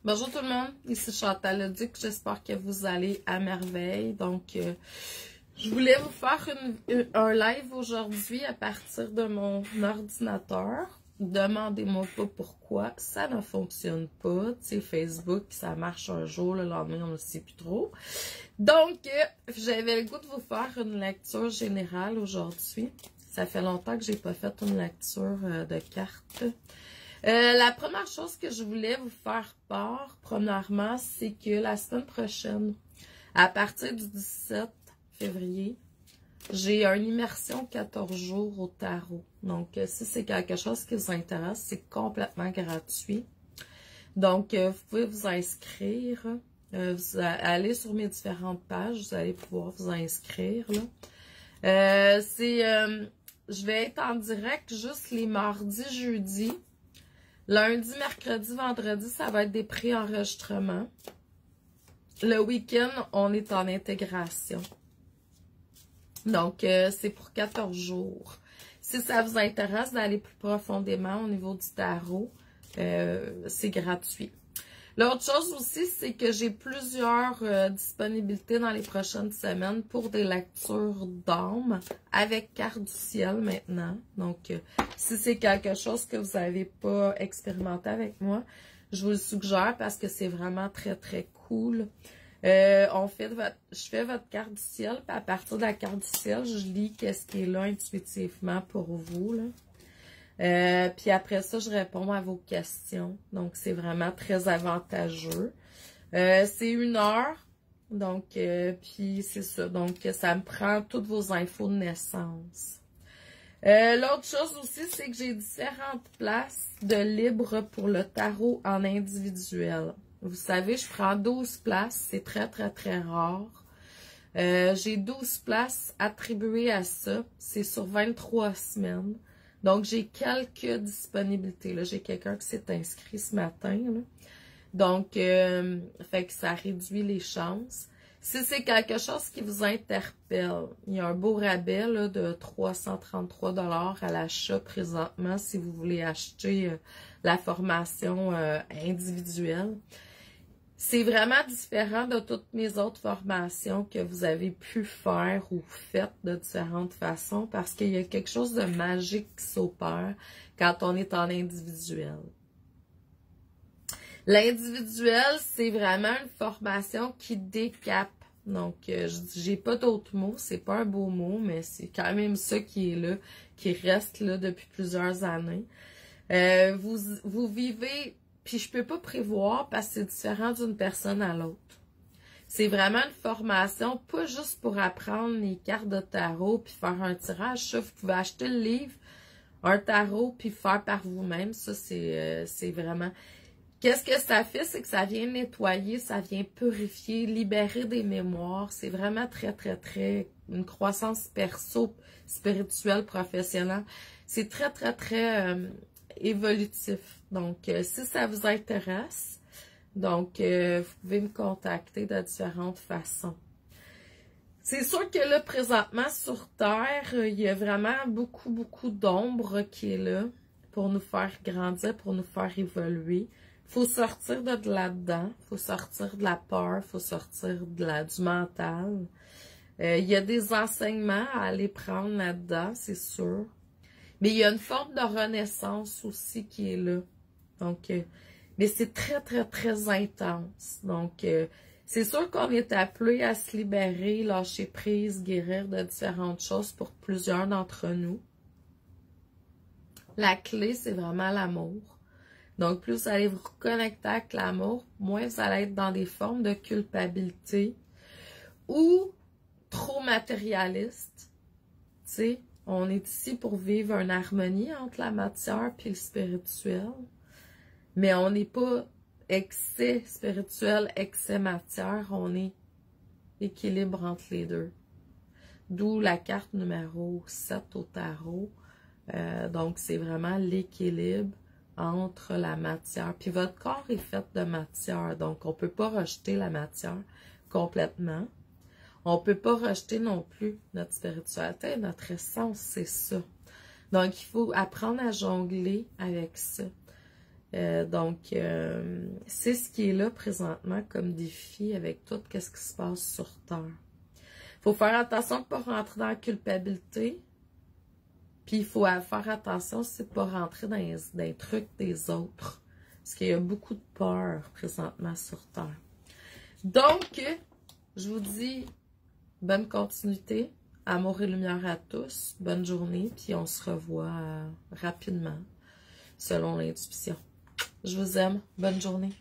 Bonjour tout le monde, ici Chantal Leduc, j'espère que vous allez à merveille. Donc, je voulais vous faire un live aujourd'hui à partir de mon ordinateur. Demandez-moi pas pourquoi, ça ne fonctionne pas. Tu sais, Facebook, ça marche un jour, le lendemain, on ne sait plus trop. Donc, j'avais le goût de vous faire une lecture générale aujourd'hui. Ça fait longtemps que j'ai pas fait une lecture de cartes. La première chose que je voulais vous faire part, premièrement, c'est que la semaine prochaine, à partir du 17 février, j'ai une immersion 14 jours au tarot. Donc, si c'est quelque chose qui vous intéresse, c'est complètement gratuit. Donc, vous pouvez vous inscrire. Vous allez sur mes différentes pages, vous allez pouvoir vous inscrire. Là. Je vais être en direct juste les mardis, jeudis. Lundi, mercredi, vendredi, ça va être des pré-enregistrements. Le week-end, on est en intégration. Donc, c'est pour 14 jours. Si ça vous intéresse d'aller plus profondément au niveau du tarot, c'est gratuit. L'autre chose aussi, c'est que j'ai plusieurs disponibilités dans les prochaines semaines pour des lectures d'âme avec carte du ciel maintenant. Donc, si c'est quelque chose que vous n'avez pas expérimenté avec moi, je vous le suggère parce que c'est vraiment très, très cool. Je fais votre carte du ciel, puis à partir de la carte du ciel, je lis qu'est-ce qui est là intuitivement pour vous, là. Puis après ça, je réponds à vos questions. Donc, c'est vraiment très avantageux. C'est 1 heure. Donc, puis c'est ça. Donc, ça me prend toutes vos infos de naissance. L'autre chose aussi, c'est que j'ai différentes places de libre pour le tarot en individuel. Vous savez, je prends 12 places. C'est très, très, très rare. J'ai 12 places attribuées à ça. C'est sur 23 semaines. Donc, j'ai quelques disponibilités. Là, j'ai quelqu'un qui s'est inscrit ce matin. Là. Donc, fait que ça réduit les chances. Si c'est quelque chose qui vous interpelle, il y a un beau rabais là, de 333 $ à l'achat présentement si vous voulez acheter la formation individuelle. C'est vraiment différent de toutes mes autres formations que vous avez pu faire ou faites de différentes façons parce qu'il y a quelque chose de magique qui s'opère quand on est en individuel. L'individuel, c'est vraiment une formation qui décape. Donc, j'ai pas d'autres mots, c'est pas un beau mot, mais c'est quand même ça qui est là, qui reste là depuis plusieurs années. Vous vivez... Puis je peux pas prévoir parce que c'est différent d'une personne à l'autre. C'est vraiment une formation, pas juste pour apprendre les cartes de tarot puis faire un tirage. Ça, vous pouvez acheter le livre, un tarot, puis faire par vous-même. Ça, c'est vraiment... Qu'est-ce que ça fait? C'est que ça vient nettoyer, ça vient purifier, libérer des mémoires. C'est vraiment très, très, très... une croissance perso, spirituelle, professionnelle. C'est très, très, très... évolutif. Donc, si ça vous intéresse, donc, vous pouvez me contacter de différentes façons. C'est sûr que là, présentement, sur Terre, il y a vraiment beaucoup, beaucoup d'ombre qui est là pour nous faire grandir, pour nous faire évoluer. Il faut sortir de là-dedans, il faut sortir de la peur, il faut sortir du mental. Il y a des enseignements à aller prendre là-dedans, c'est sûr. Mais il y a une forme de renaissance aussi qui est là. Donc, mais c'est très, très, très intense. Donc, c'est sûr qu'on est appelé à se libérer, lâcher prise, guérir de différentes choses pour plusieurs d'entre nous. La clé, c'est vraiment l'amour. Donc, plus vous allez vous reconnecter avec l'amour, moins vous allez être dans des formes de culpabilité ou trop matérialiste. Tu sais, on est ici pour vivre une harmonie entre la matière et le spirituel. Mais on n'est pas excès spirituel, excès matière. On est équilibre entre les deux. D'où la carte numéro 7 au tarot. Donc, c'est vraiment l'équilibre entre la matière. Puis votre corps est fait de matière. Donc, on ne peut pas rejeter la matière complètement. On ne peut pas rejeter non plus notre spiritualité, notre essence, c'est ça. Donc, il faut apprendre à jongler avec ça. Donc, c'est ce qui est là présentement comme défi avec tout ce qui se passe sur Terre. Faut faire attention de ne pas rentrer dans la culpabilité. Puis il faut faire attention aussi de ne pas rentrer dans les trucs des autres. Parce qu'il y a beaucoup de peur présentement sur Terre. Donc, je vous dis bonne continuité. Amour et lumière à tous. Bonne journée. Puis on se revoit rapidement selon l'intuition. Je vous aime. Bonne journée.